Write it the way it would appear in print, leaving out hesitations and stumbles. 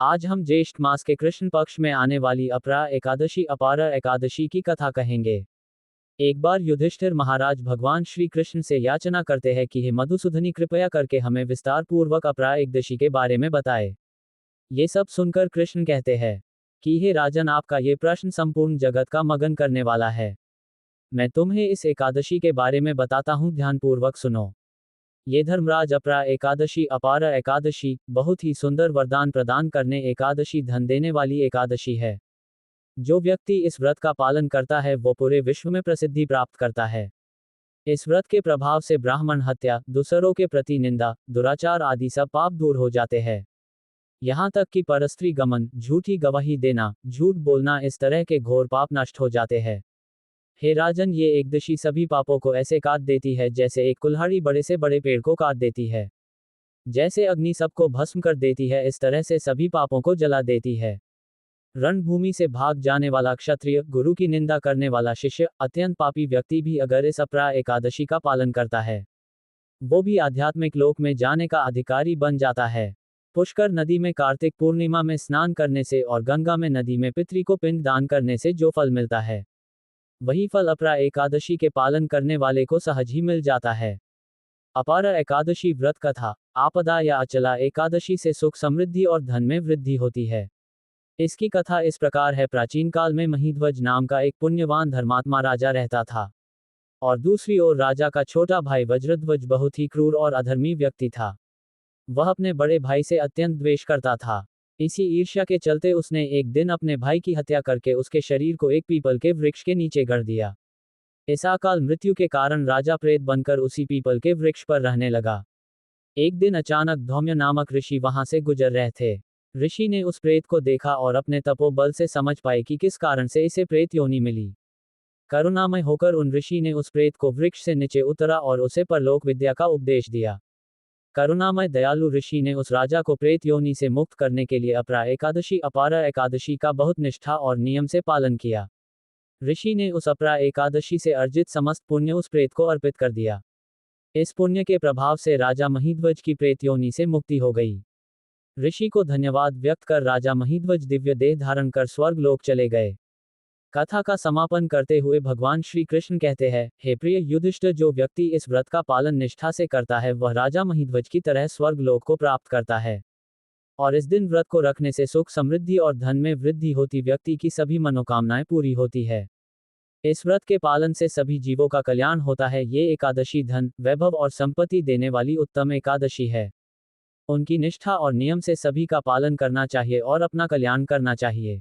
आज हम ज्येष्ठ मास के कृष्ण पक्ष में आने वाली अपरा एकादशी अपारा एकादशी की कथा कहेंगे। एक बार युधिष्ठिर महाराज भगवान श्री कृष्ण से याचना करते हैं कि हे मधुसूदनी, कृपया करके हमें विस्तार पूर्वक अपरा एकादशी के बारे में बताए। ये सब सुनकर कृष्ण कहते हैं कि हे राजन, आपका ये प्रश्न संपूर्ण जगत का मगन करने वाला है। मैं तुम्हें इस एकादशी के बारे में बताता हूँ, ध्यानपूर्वक सुनो। ये धर्मराज अपरा एकादशी अपार एकादशी बहुत ही सुंदर वरदान प्रदान करने एकादशी, धन देने वाली एकादशी है। जो व्यक्ति इस व्रत का पालन करता है वो पूरे विश्व में प्रसिद्धि प्राप्त करता है। इस व्रत के प्रभाव से ब्राह्मण हत्या, दूसरों के प्रति निंदा, दुराचार आदि सब पाप दूर हो जाते हैं। यहाँ तक कि परस्त्री गमन, झूठी गवाही देना, झूठ बोलना, इस तरह के घोर पाप नष्ट हो जाते हैं। हे राजन, ये एकदशी सभी पापों को ऐसे काट देती है जैसे एक कुल्हाड़ी बड़े से बड़े पेड़ को काट देती है। जैसे अग्नि सबको भस्म कर देती है, इस तरह से सभी पापों को जला देती है। रणभूमि से भाग जाने वाला क्षत्रिय, गुरु की निंदा करने वाला शिष्य, अत्यंत पापी व्यक्ति भी अगर इस अपरा एकादशी का पालन करता है, वो भी आध्यात्मिक लोक में जाने का अधिकारी बन जाता है। पुष्कर नदी में कार्तिक पूर्णिमा में स्नान करने से और गंगा में नदी में पितरी को पिंड दान करने से जो फल मिलता है, वही फल अपरा एकादशी के पालन करने वाले को सहज ही मिल जाता है। अपारा एकादशी व्रत कथा। आपदा या अचला एकादशी से सुख, समृद्धि और धन में वृद्धि होती है। इसकी कथा इस प्रकार है। प्राचीन काल में महिध्वज नाम का एक पुण्यवान धर्मात्मा राजा रहता था, और दूसरी ओर राजा का छोटा भाई वज्रध्वज बहुत ही क्रूर और अधर्मी व्यक्ति था। वह अपने बड़े भाई से अत्यंत द्वेष करता था। इसी ईर्ष्या के चलते उसने एक दिन अपने भाई की हत्या करके उसके शरीर को एक पीपल के वृक्ष के नीचे गाड़ दिया। इस अकाल मृत्यु के कारण राजा प्रेत बनकर उसी पीपल के वृक्ष पर रहने लगा। एक दिन अचानक धौम्य नामक ऋषि वहां से गुजर रहे थे। ऋषि ने उस प्रेत को देखा और अपने तपोबल से समझ पाए कि किस कारण से इसे प्रेत योनि मिली। करुणामय होकर उन ऋषि ने उस प्रेत को वृक्ष से नीचे उतरा और उसे परलोक विद्या का उपदेश दिया। करुणामय दयालु ऋषि ने उस राजा को प्रेत योनि से मुक्त करने के लिए अपरा एकादशी अपारा एकादशी का बहुत निष्ठा और नियम से पालन किया। ऋषि ने उस अपरा एकादशी से अर्जित समस्त पुण्य उस प्रेत को अर्पित कर दिया। इस पुण्य के प्रभाव से राजा महिध्वज की प्रेत योनि से मुक्ति हो गई। ऋषि को धन्यवाद व्यक्त कर राजा महिध्वज दिव्य देह धारण कर स्वर्ग लोक चले गए। कथा का समापन करते हुए भगवान श्री कृष्ण कहते हैं, हे प्रिय युधिष्ठिर, जो व्यक्ति इस व्रत का पालन निष्ठा से करता है वह राजा महिध्वज की तरह स्वर्ग लोक को प्राप्त करता है। और इस दिन व्रत को रखने से सुख, समृद्धि और धन में वृद्धि होती, व्यक्ति की सभी मनोकामनाएं पूरी होती है। इस व्रत के पालन से सभी जीवों का कल्याण होता है। ये एकादशी धन, वैभव और संपत्ति देने वाली उत्तम एकादशी है। उनकी निष्ठा और नियम से सभी का पालन करना चाहिए और अपना कल्याण करना चाहिए।